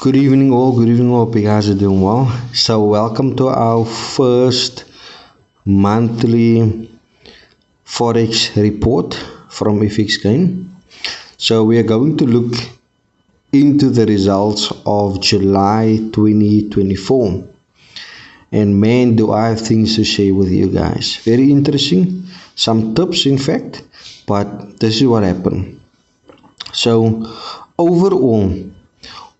Good evening all, good evening all. Hope you guys are doing well. So welcome to our first monthly Forex report from FX Gain. So we are going to look into the results of July 2024. And man, do I have things to share with you guys. Very interesting. Some tips in fact, but this is what happened. So overall,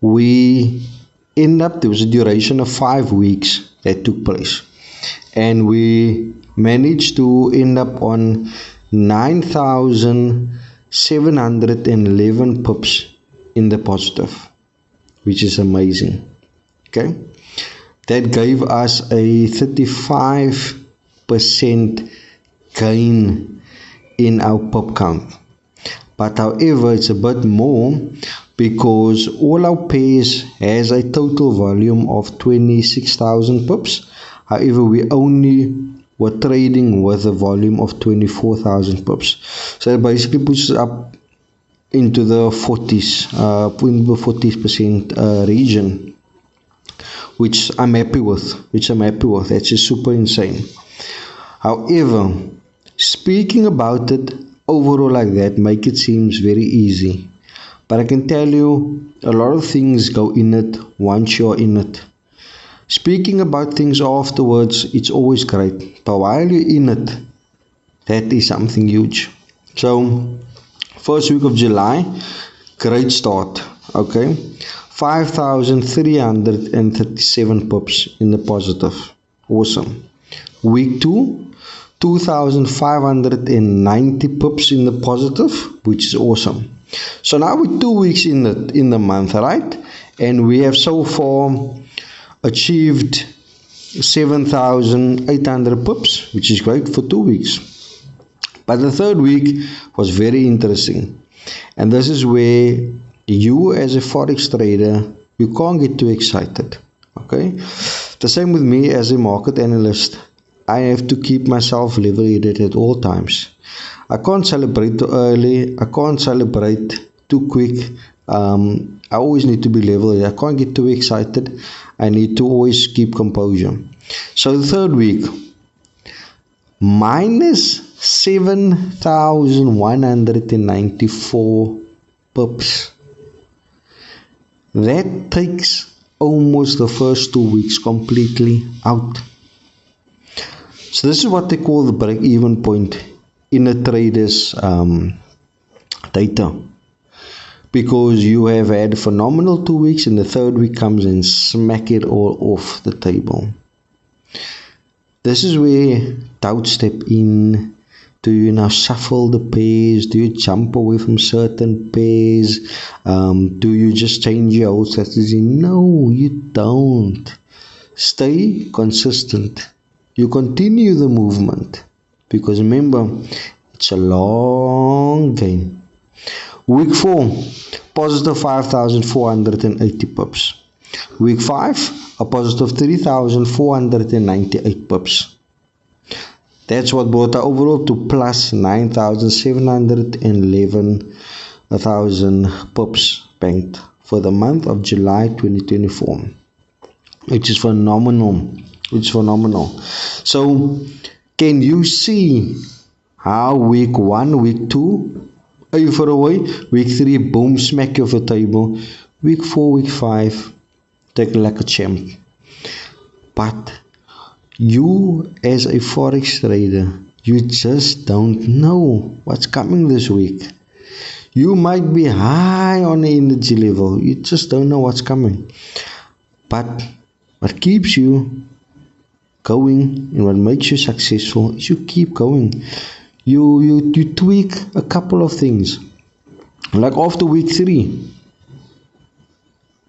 there was a duration of 5 weeks that took place, and we managed to end up on 9,711 pips in the positive, which is amazing. Okay, that gave us a 35% gain in our pip count. But however, it's a bit more because all our pairs has a total volume of 26,000 pips. However, we only were trading with a volume of 24,000 pips. So it basically puts us up into the 40% region, which I'm happy with. That's just super insane. However, speaking about it overall like that, make it seems very easy. But I can tell you, a lot of things go in it once you're in it. Speaking about things afterwards, it's always great. But while you're in it, that is something huge. So, first week of July, great start. Okay, 5,337 pips in the positive. Awesome. Week 2, 2,590 pips in the positive, which is awesome. So now we're 2 weeks in the month, right? And we have so far achieved 7,800 pips, which is great for 2 weeks. But the third week was very interesting. And this is where you as a Forex trader, you can't get too excited. Okay? The same with me as a market analyst. I have to keep myself level-headed at all times. I can't celebrate too early. I can't celebrate too quick. I always need to be level-headed. I can't get too excited. I need to always keep composure. So the third week, minus 7,194 pips. That takes almost the first 2 weeks completely out. So this is what they call the break-even point in a trader's data, because you have had a phenomenal 2 weeks and the third week comes and smack it all off the table. This is where doubts step in. Do you now shuffle the pairs? Do you jump away from certain pairs? Do you just change your whole strategy? No, you don't. Stay consistent. You continue the movement, because remember, it's a long game. Week 4, positive 5,480 pips. Week 5, a positive 3,498 pips. That's what brought our overall to plus 9,711 pips banked for the month of July 2024, which is phenomenal. So, can you see how week 1, week 2, over away, week 3, boom, smack you off the table, week 4, week 5, take like a champ. But you as a Forex trader, you just don't know what's coming this week. You might be high on the energy level, you just don't know what's coming. But what keeps you going and what makes you successful is you keep going. You tweak a couple of things. Like after week 3,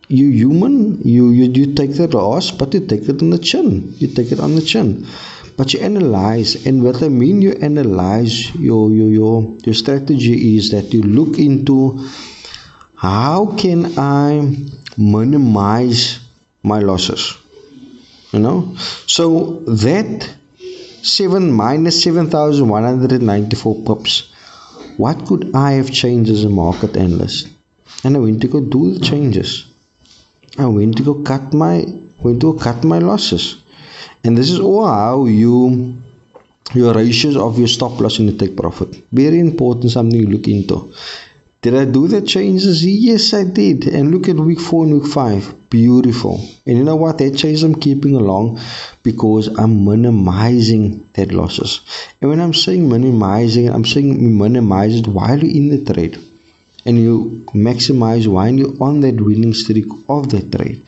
you human, you take the loss, but you take it on the chin. But you analyze, and what I mean you analyze your strategy is that you look into how can I minimize my losses. So that minus 7,194 pips, what could I have changed as a market analyst? And I went to go do the changes. I went to go cut my losses. And this is all how your ratios of your stop loss and your take profit. Very important, something you look into. Did I do the changes? Yes, I did. And look at week 4 and week 5. Beautiful. And you know what? That change I'm keeping along because I'm minimizing that losses. And when I'm saying minimizing, I'm saying minimize it while you're in the trade. And you maximize while you're on that winning streak of that trade.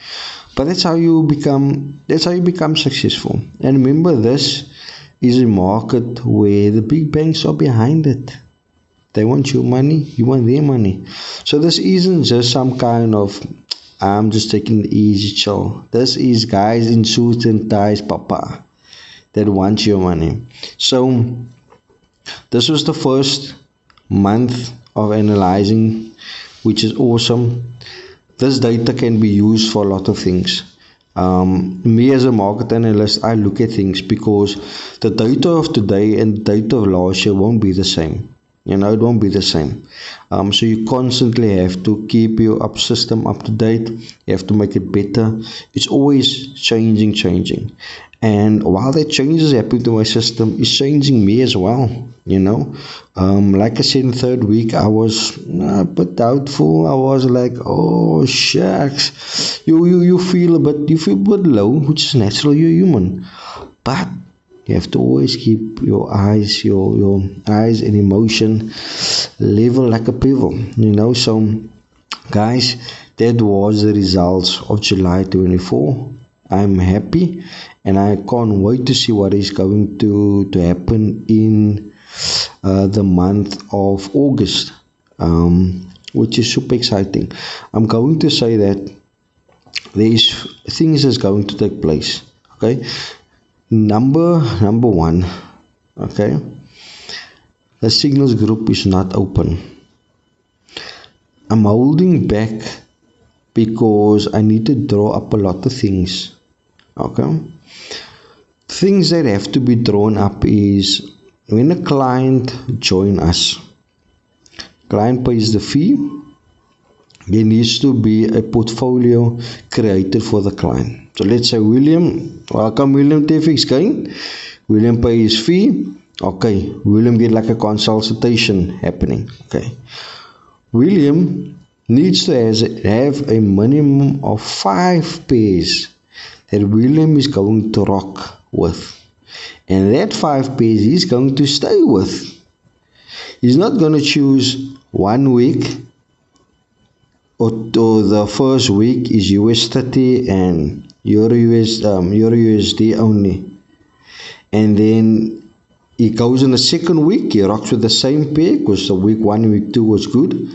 But that's how you become successful. And remember, this is a market where the big banks are behind it. They want your money, you want their money. So this isn't just some kind of I'm just taking the easy chill. This is guys in suits and ties, papa, that want your money. So this was the first month of analyzing, which is awesome. This data can be used for a lot of things. Me as a market analyst, I look at things because the data of today and the data of last year won't be the same. It won't be the same. So you constantly have to keep your system up to date. You have to make it better. It's always changing. And while that changes happening to my system, it's changing me as well. Like I said, in the third week, I was a bit doubtful. I was like, oh shucks. You feel a bit low, which is natural. You're human, but you have to always keep your eyes and emotion level like a pebble. So guys, that was the results of July 24. I'm happy and I can't wait to see what is going to happen in the month of August, which is super exciting. I'm going to say that there is things that's going to take place. Okay. Number one, okay, the signals group is not open. I'm holding back because I need to draw up a lot of things. Okay, things that have to be drawn up is when a client join us, client pays the fee, there needs to be a portfolio created for the client. So let's say William, welcome William TFX Gain. William pay his fee. Okay, William get like a consultation happening. Okay, William needs to have a minimum of 5 pairs that William is going to rock with. And that 5 pairs he's going to stay with. He's not going to choose 1 week or the first week is US 30 and Euro USD only, and then he goes in the second week, he rocks with the same pair because the week 1 and week 2 was good,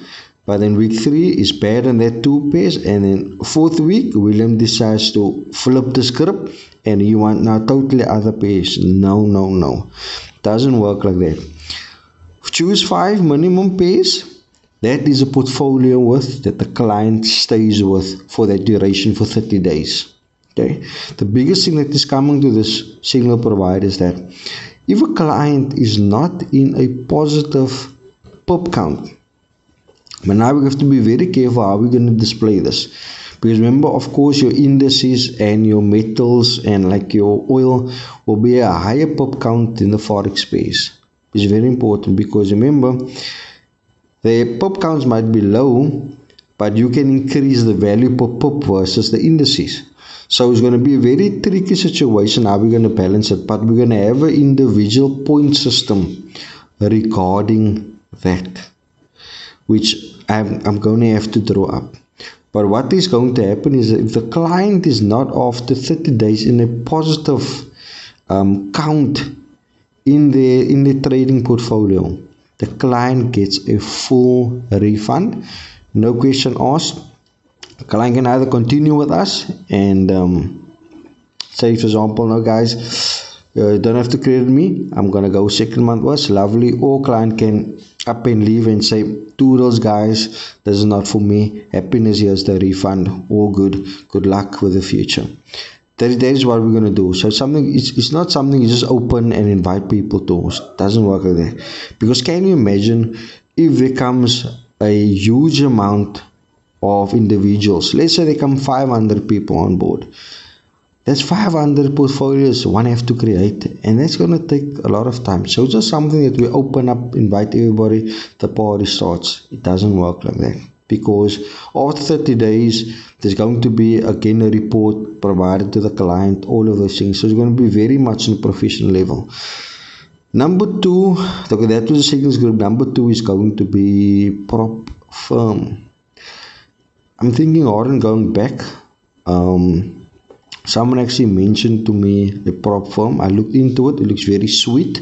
but then week 3 is bad on that 2 pairs, and then 4th week William decides to flip the script and he want now totally other pairs. No, doesn't work like that. Choose 5 minimum pairs. That is a portfolio that the client stays with for that duration for 30 days. Okay. The biggest thing that is coming to this signal provider is that if a client is not in a positive pop count, but now we have to be very careful how we're going to display this. Because remember, of course, your indices and your metals and like your oil will be a higher pop count in the forex space. It's very important because remember, the pop counts might be low, but you can increase the value per pop versus the indices. So it's going to be a very tricky situation how we're going to balance it, but we're going to have an individual point system regarding that, which I'm going to have to draw up. But what is going to happen is that if the client is not after 30 days in a positive count in the trading portfolio, the client gets a full refund, no question asked. The client can either continue with us and say, for example, no guys, you don't have to credit me, I'm gonna go second month was lovely, or client can up and leave and say, toodles guys, this is not for me, happiness, here's the refund, all good luck with the future. That is what we're going to do. So it's not something you just open and invite people to. It doesn't work like that. Because can you imagine if there comes a huge amount of individuals. Let's say they come 500 people on board. That's 500 portfolios one have to create, and that's going to take a lot of time. So it's just something that we open up, invite everybody, the party starts. It doesn't work like that, because after 30 days, there's going to be again a report provided to the client, all of those things. So it's going to be very much on a professional level. Number two, okay, that was the second group. Number two is going to be prop firm. I'm thinking hard and going back. Someone actually mentioned to me a prop firm. I looked into it. It looks very sweet.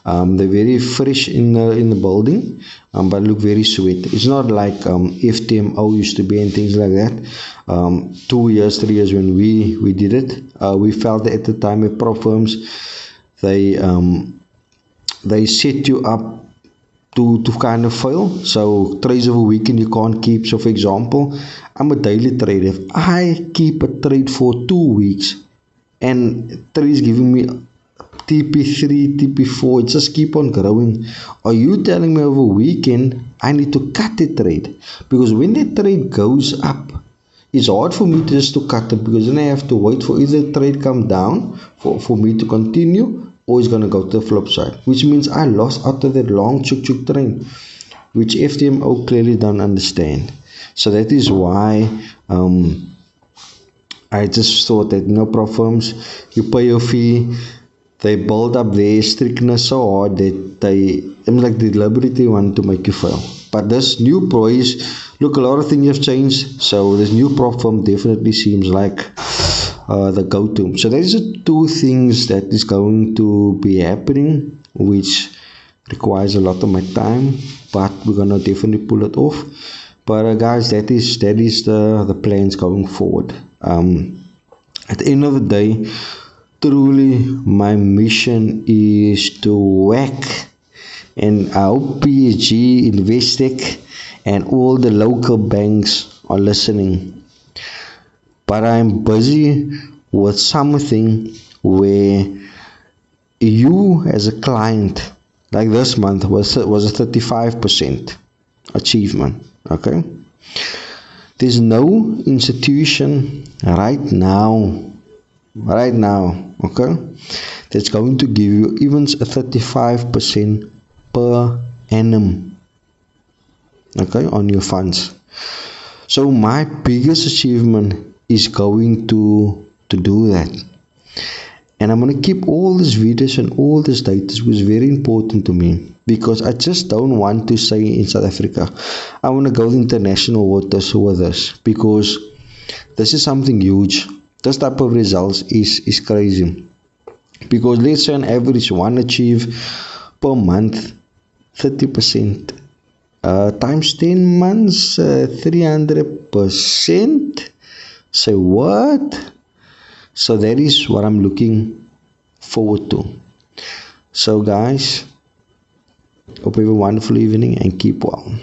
They're very fresh in the building, but look very sweet. It's not like FTMO used to be and things like that. 2 years, 3 years when we did it, we felt that at the time at prop firms, they set you up to kind of fail. So trades of a weekend you can't keep. So for example, I'm a daily trader. If I keep a trade for 2 weeks and trade is giving me TP3, TP4, it just keep on growing. Are you telling me over a weekend I need to cut the trade? Because when the trade goes up, it's hard for me just to cut it, because then I have to wait for either the trade come down for me to continue, or it's going to go to the flip side, which means I lost out of that long chuk trend, which FTMO clearly don't understand. So that is why I just thought that prop firms, you pay your fee, they build up their strictness so hard that they deliberately want to make you fail. But this new pro is, look, a lot of things have changed, so this new prop firm definitely seems like the go-to. So these are two things that is going to be happening, which requires a lot of my time, but we're gonna definitely pull it off. But guys, that is the plans going forward. At the end of the day, truly my mission is to whack, and I hope PSG, Investec, and all the local banks are listening. But I'm busy with something where you as a client, like this month was a 35% achievement. Okay, there's no institution right now, okay, that's going to give you even a 35% per annum, okay, on your funds. So my biggest achievement is going to do that, and I'm going to keep all these videos and all this data, which is very important to me, because I just don't want to say in South Africa, I want to go to international waters with this, because this is something huge. This type of results is crazy, because let's say on average one achieve per month 30%, times 10 months, 300%. Say what? So that is what I'm looking forward to. So guys, hope you have a wonderful evening and keep well.